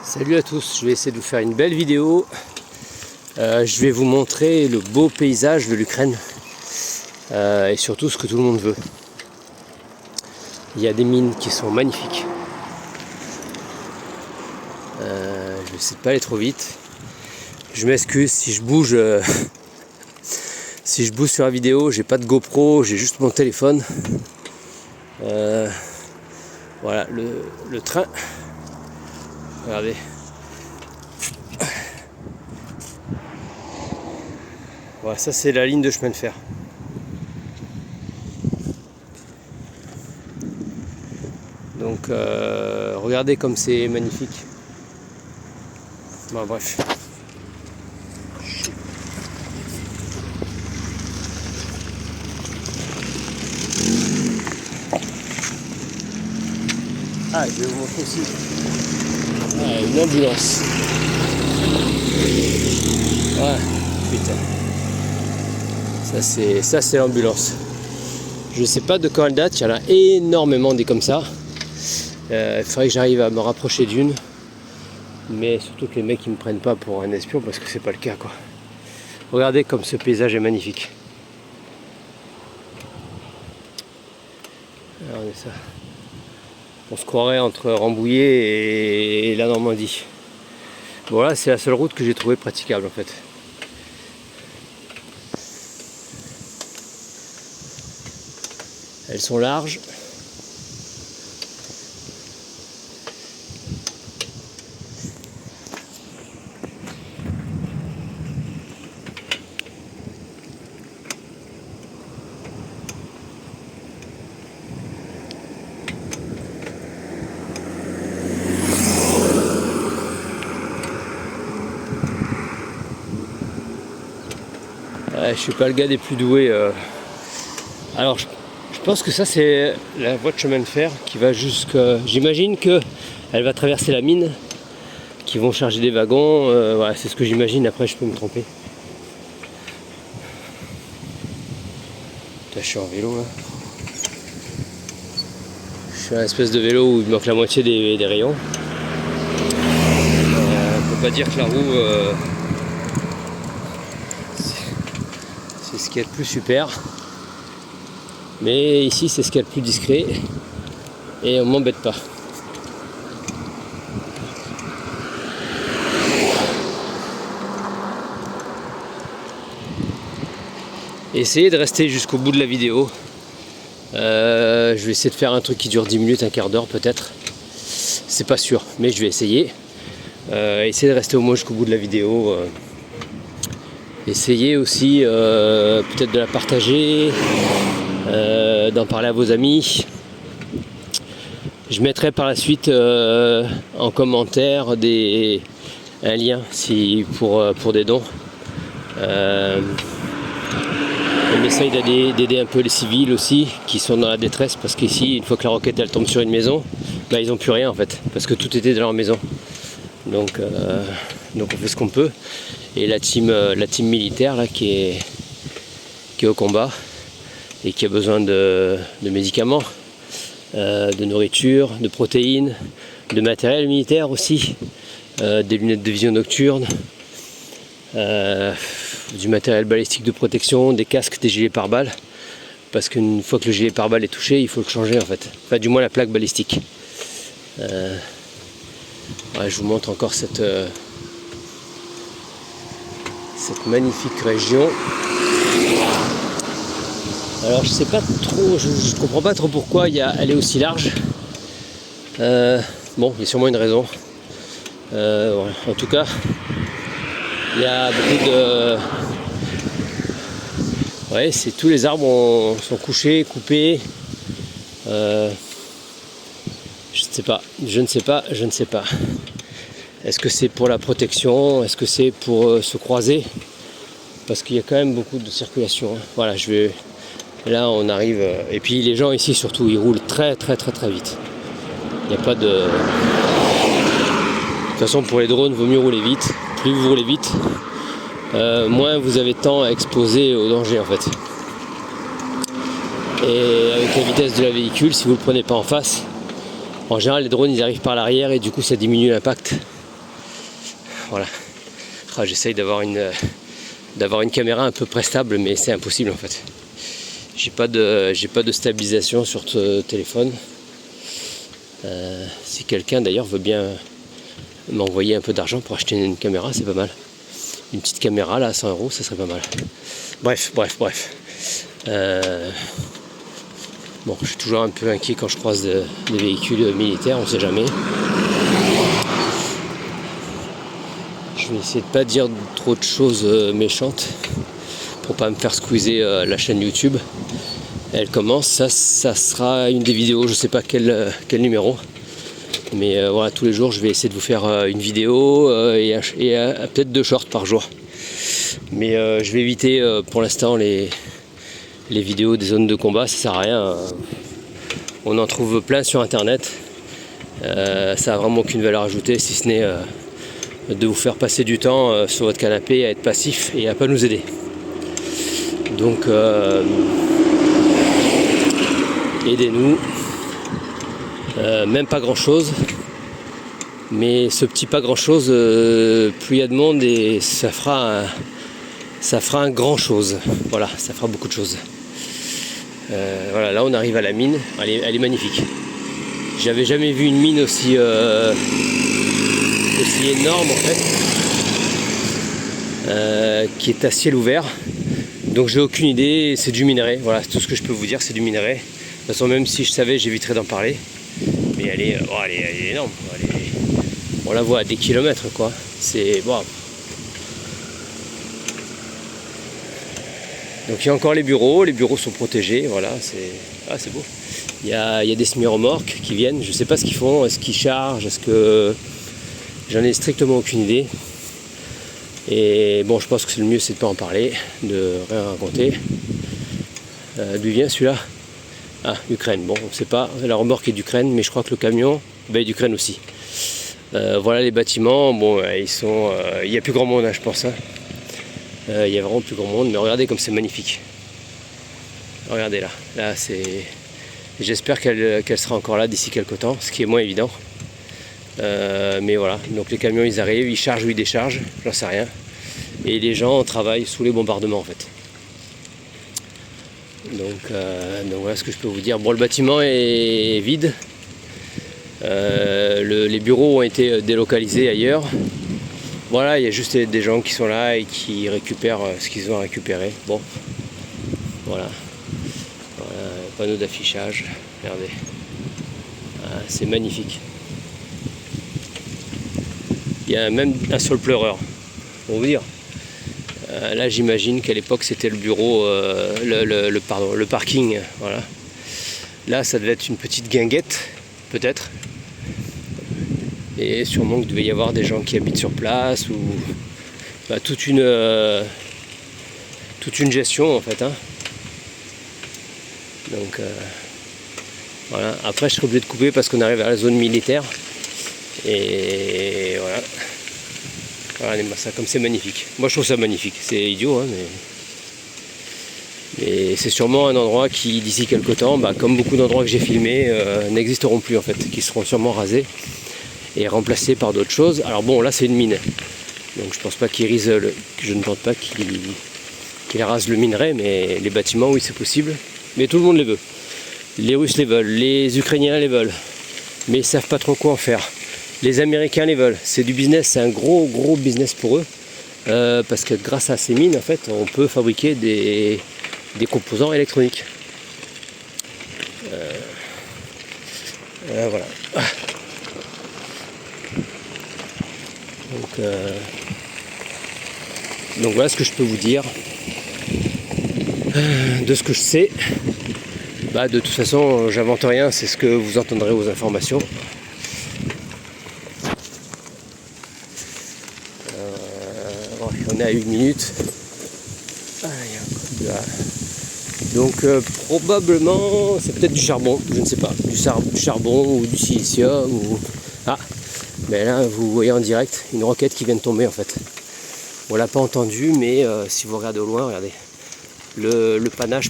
Salut à tous, je vais essayer de vous faire une belle vidéo. Je vais vous montrer le beau paysage de l'Ukraine et surtout ce que tout le monde veut. Il y a des mines qui sont magnifiques. Je vais essayer de pas aller trop vite. Je m'excuse si je bouge. Si je bouge sur la vidéo, j'ai pas de GoPro, j'ai juste mon téléphone. Voilà le train. Regardez. Voilà, ça c'est la ligne de chemin de fer. Donc regardez comme c'est magnifique. Bon, bref. Ah, je vais vous montrer aussi une ambulance. Ah, putain. Ça c'est l'ambulance. Je sais pas de quand elle date, il y en a énormément des comme ça. Il faudrait que j'arrive à me rapprocher d'une. Mais surtout que les mecs ils me prennent pas pour un espion parce que c'est pas le cas quoi. Regardez comme ce paysage est magnifique. Regardez ça. On se croirait entre Rambouillet et la Normandie. Bon là c'est la seule route que j'ai trouvée praticable en fait. Elles sont larges. Je suis pas le gars des plus doués. Alors je pense que ça c'est la voie de chemin de fer qui va jusqu'à... J'imagine que elle va traverser la mine, qui vont charger des wagons. Voilà, c'est ce que j'imagine. Après je peux me tromper. Là, je suis en vélo là. Je suis un espèce de vélo où il manque la moitié des rayons. On peut pas dire que la roue c'est ce qu'il y a de plus super, mais ici c'est ce qu'il y a de plus discret et on m'embête pas. Essayez de rester jusqu'au bout de la vidéo. Je vais essayer de faire un truc qui dure 10 minutes, un quart d'heure peut-être, c'est pas sûr, mais je vais essayer. Essayez de rester au moins jusqu'au bout de la vidéo. Essayez aussi peut-être de la partager, d'en parler à vos amis. Je mettrai par la suite en commentaire un lien pour des dons. On essaye d'aider un peu les civils aussi qui sont dans la détresse parce qu'ici, une fois que la roquette elle tombe sur une maison, bah, ils n'ont plus rien en fait parce que tout était dans leur maison. Donc on fait ce qu'on peut. Et la team militaire là, qui est au combat et qui a besoin de médicaments, de nourriture, de protéines, de matériel militaire aussi, des lunettes de vision nocturne, du matériel balistique de protection, des casques, des gilets pare-balles, parce qu'une fois que le gilet pare-balles est touché, il faut le changer en fait, enfin du moins la plaque balistique. Ouais, je vous montre encore cette magnifique région. Alors je sais pas trop, je comprends pas trop pourquoi elle est aussi large. Bon, il y a sûrement une raison. Voilà. En tout cas, il y a beaucoup de... Ouais, c'est tous les arbres sont couchés, coupés. Je ne sais pas. Est-ce que c'est pour la protection? Est-ce que c'est pour se croiser? Parce qu'il y a quand même beaucoup de circulation. Voilà, là on arrive. Et puis les gens ici surtout, ils roulent très vite. Il n'y a pas de... De toute façon pour les drones, il vaut mieux rouler vite. Plus vous roulez vite, moins vous avez de temps à exposer au danger en fait. Et avec la vitesse de la véhicule, si vous ne le prenez pas en face, en général les drones ils arrivent par l'arrière et du coup ça diminue l'impact. voilà. J'essaye d'avoir une caméra un peu prestable, mais c'est impossible en fait. J'ai pas de stabilisation sur ce téléphone. Si quelqu'un d'ailleurs veut bien m'envoyer un peu d'argent pour acheter une caméra, c'est pas mal. Une petite caméra là à 100 €, ça serait pas mal. Bref. Bon, je suis toujours un peu inquiet quand je croise des véhicules militaires, on sait jamais. Je vais essayer de pas dire trop de choses méchantes pour pas me faire squeezer la chaîne YouTube. Elle commence, ça sera une des vidéos, je sais pas quel numéro. Mais voilà, tous les jours je vais essayer de vous faire une vidéo et peut-être 2 shorts par jour. Mais je vais éviter pour l'instant les vidéos des zones de combat, ça sert à rien. On en trouve plein sur internet. Ça a vraiment aucune valeur ajoutée si ce n'est de vous faire passer du temps sur votre canapé à être passif et à pas nous aider. Donc aidez-nous. Même pas grand chose, mais ce petit pas grand chose, plus il y a de monde et ça fera un grand chose. Voilà, ça fera beaucoup de choses. Voilà, là on arrive à la mine, elle est magnifique. J'avais jamais vu une mine aussi énorme en fait, qui est à ciel ouvert. Donc j'ai aucune idée, c'est du minerai. Voilà, tout ce que je peux vous dire, c'est du minerai. De toute façon, même si je savais, j'éviterais d'en parler. Mais elle est énorme. On la voit à des kilomètres, quoi. C'est bon. Donc il y a encore les bureaux sont protégés. Voilà, c'est beau. Il y a des semi-remorques qui viennent. Je sais pas ce qu'ils font. Est-ce qu'ils chargent? Est-ce que j'en ai strictement aucune idée. Et bon, je pense que le mieux, c'est de pas en parler, de rien raconter. D'où vient celui-là? Ah, Ukraine. Bon, on ne sait pas. La remorque est d'Ukraine, mais je crois que le camion est d'Ukraine aussi. Voilà les bâtiments. Bon, il n'y a plus grand monde, hein, je pense. Hein. Il y a vraiment plus grand monde, mais regardez comme c'est magnifique. Regardez là. Là, c'est. J'espère qu'elle sera encore là d'ici quelques temps, ce qui est moins évident. Mais voilà. Donc les camions, ils arrivent, ils chargent ou ils déchargent, j'en sais rien. Et les gens travaillent sous les bombardements en fait. Donc voilà ce que je peux vous dire. Bon, le bâtiment est vide. Les bureaux ont été délocalisés ailleurs. Voilà, il y a juste des gens qui sont là et qui récupèrent ce qu'ils ont à récupérer. Bon, voilà. Panneau d'affichage. Regardez. C'est magnifique. Il y a même un sol pleureur. Pour vous dire. Là, j'imagine qu'à l'époque, c'était le bureau, le parking. Voilà. Là, ça devait être une petite guinguette, peut-être. Et sûrement qu'il devait y avoir des gens qui habitent sur place ou toute une gestion en fait. Hein. Donc voilà. Après, je serai obligé de couper parce qu'on arrive à la zone militaire. Et voilà. Regardez-moi ça, comme c'est magnifique. Moi je trouve ça magnifique, c'est idiot, hein, mais c'est sûrement un endroit qui d'ici quelques temps, comme beaucoup d'endroits que j'ai filmés, n'existeront plus en fait, qui seront sûrement rasés et remplacés par d'autres choses. Alors bon, là c'est une mine, donc je pense pas je ne pense pas qu'il rase le minerai, mais les bâtiments, oui c'est possible. Mais tout le monde les veut. Les Russes les veulent, les Ukrainiens les veulent, mais ils savent pas trop quoi en faire. Les Américains les veulent, c'est du business, c'est un gros business pour eux, parce que grâce à ces mines, en fait, on peut fabriquer des composants électroniques. Voilà. Donc voilà ce que je peux vous dire de ce que je sais. De toute façon, j'invente rien, c'est ce que vous entendrez aux informations. On est à 1 minute. Donc probablement c'est peut-être du charbon, je ne sais pas, du charbon ou du silicium ou. Ah, mais là vous voyez en direct une roquette qui vient de tomber en fait. On l'a pas entendu, mais si vous regardez au loin, regardez le panache.